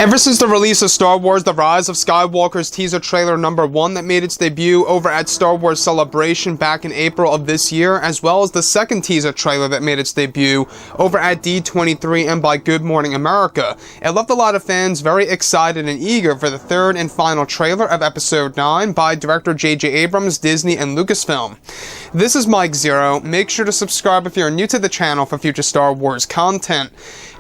Ever since the release of Star Wars The Rise of Skywalker's teaser trailer number 1 that made its debut over at Star Wars Celebration back in April of this year, as well as the second teaser trailer that made its debut over at D23 and by Good Morning America, it left a lot of fans very excited and eager for the third and final trailer of Episode 9 by director J.J. Abrams, Disney, and Lucasfilm. This is Mike Zero. Make sure to subscribe if you're new to the channel for future Star Wars content.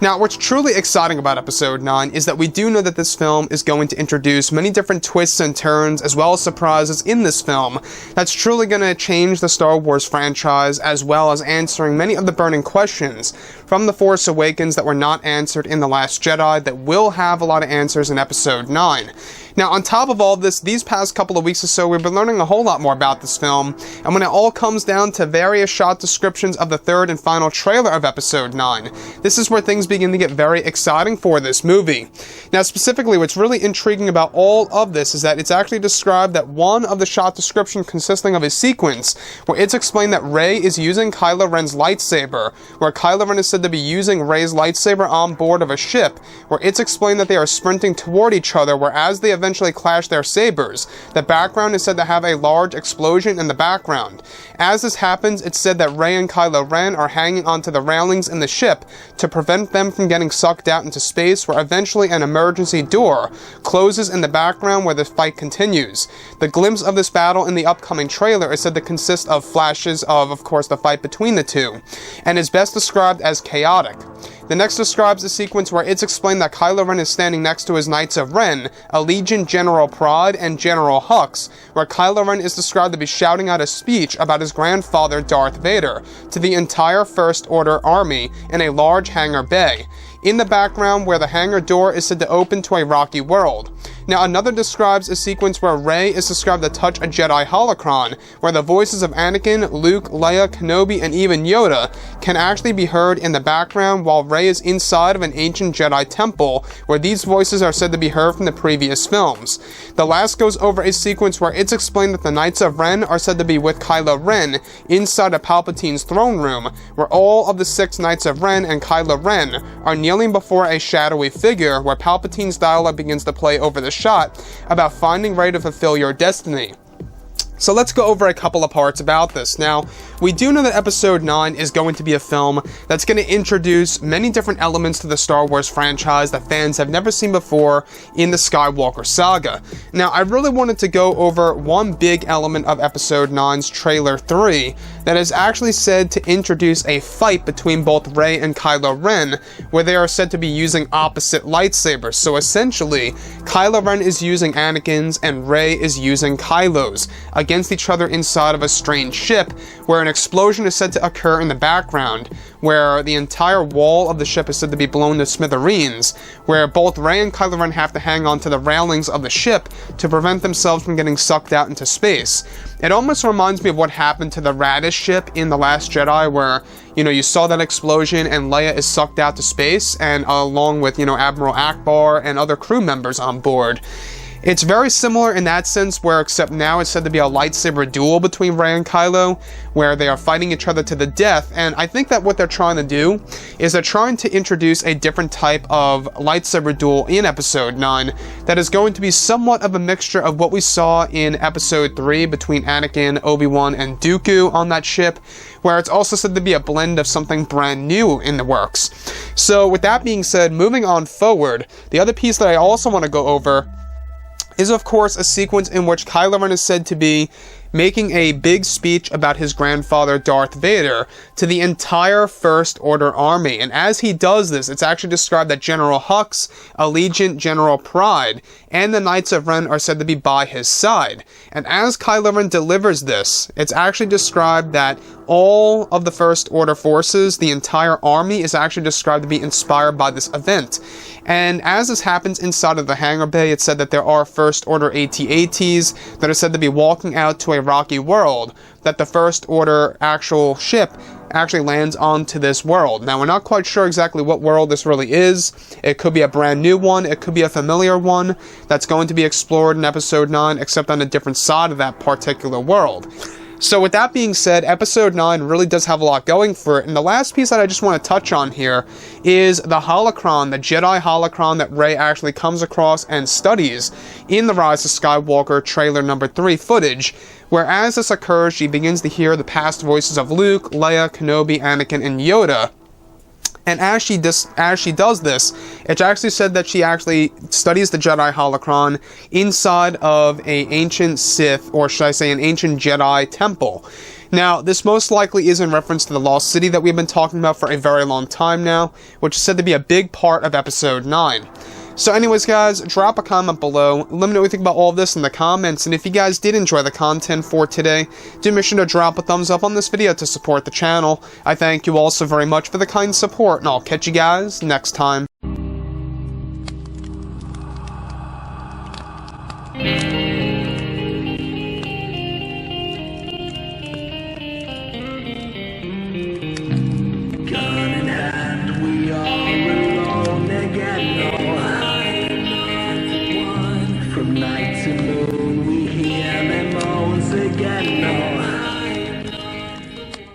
Now, what's truly exciting about Episode 9 is that we do know that this film is going to introduce many different twists and turns, as well as surprises in this film, that's truly going to change the Star Wars franchise, as well as answering many of the burning questions from The Force Awakens that were not answered in The Last Jedi that will have a lot of answers in Episode 9. Now, on top of all this, these past couple of weeks or so, we've been learning a whole lot more about this film, and when it all comes down to various shot descriptions of the third and final trailer of Episode 9, this is where things begin to get very exciting for this movie. Now, specifically, what's really intriguing about all of this is that it's actually described that one of the shot description consisting of a sequence where it's explained that Rey is using Kylo Ren's lightsaber, where Kylo Ren is said to be using Rey's lightsaber on board of a ship, where it's explained that they are sprinting toward each other, whereas they eventually clash their sabers. The background is said to have a large explosion in the background. As this happens, it's said that Rey and Kylo Ren are hanging onto the railings in the ship to prevent them from getting sucked out into space, where eventually an emergency door closes in the background where the fight continues. The glimpse of this battle in the upcoming trailer is said to consist of flashes of course, the fight between the two, and is best described as chaotic. The next describes a sequence where it's explained that Kylo Ren is standing next to his Knights of Ren, Allegiant General Pride and General Hux, where Kylo Ren is described to be shouting out a speech about his grandfather Darth Vader to the entire First Order army in a large hangar bay. In the background, where the hangar door is said to open to a rocky world. Now, another describes a sequence where Rey is described to touch a Jedi holocron, where the voices of Anakin, Luke, Leia, Kenobi, and even Yoda can actually be heard in the background while Rey is inside of an ancient Jedi temple, where these voices are said to be heard from the previous films. The last goes over a sequence where it's explained that the Knights of Ren are said to be with Kylo Ren inside of Palpatine's throne room, where all of the 6 Knights of Ren and Kylo Ren are kneeling before a shadowy figure, where Palpatine's dialogue begins to play over the shot about finding Rey to fulfill your destiny. So let's go over a couple of parts about this. Now, we do know that Episode 9 is going to be a film that's going to introduce many different elements to the Star Wars franchise that fans have never seen before in the Skywalker saga. Now, I really wanted to go over one big element of Episode 9's Trailer 3 that is actually said to introduce a fight between both Rey and Kylo Ren, where they are said to be using opposite lightsabers. So essentially, Kylo Ren is using Anakin's and Rey is using Kylo's against each other inside of a strange ship, where an explosion is said to occur in the background, where the entire wall of the ship is said to be blown to smithereens, where both Rey and Kylo Ren have to hang on to the railings of the ship to prevent themselves from getting sucked out into space. It almost reminds me of what happened to the Radish ship in The Last Jedi, where, you saw that explosion and Leia is sucked out to space, and along with, Admiral Akbar and other crew members on board. It's very similar in that sense, where except now it's said to be a lightsaber duel between Rey and Kylo, where they are fighting each other to the death, and I think that what they're trying to do is they're trying to introduce a different type of lightsaber duel in Episode 9 that is going to be somewhat of a mixture of what we saw in Episode 3 between Anakin, Obi-Wan, and Dooku on that ship, where it's also said to be a blend of something brand new in the works. So with that being said, moving on forward, the other piece that I also want to go over is of course a sequence in which Kylo Ren is said to be making a big speech about his grandfather Darth Vader to the entire First Order army. And as he does this, it's actually described that General Hux, Allegiant General Pride, and the Knights of Ren are said to be by his side. And as Kylo Ren delivers this, it's actually described that all of the First Order forces, the entire army, is actually described to be inspired by this event. And as this happens inside of the hangar bay, it's said that there are First Order AT-ATs that are said to be walking out to a rocky world, that the First Order actual ship actually lands onto this world. Now, we're not quite sure exactly what world this really is. It could be a brand new one, it could be a familiar one that's going to be explored in Episode 9, except on a different side of that particular world. So with that being said, episode 9 really does have a lot going for it, and the last piece that I just want to touch on here is the holocron, the Jedi holocron that Rey actually comes across and studies in the Rise of Skywalker trailer number 3 footage, where as this occurs, she begins to hear the past voices of Luke, Leia, Kenobi, Anakin, and Yoda. And as she does this, it's actually said that she actually studies the Jedi holocron inside of an ancient Sith, or should I say an ancient Jedi temple. Now, this most likely is in reference to the Lost City that we've been talking about for a very long time now, which is said to be a big part of episode 9. So anyways, guys, drop a comment below. Let me know what you think about all of this in the comments, and if you guys did enjoy the content for today, do make sure to drop a thumbs up on this video to support the channel. I thank you all so very much for the kind support, and I'll catch you guys next time.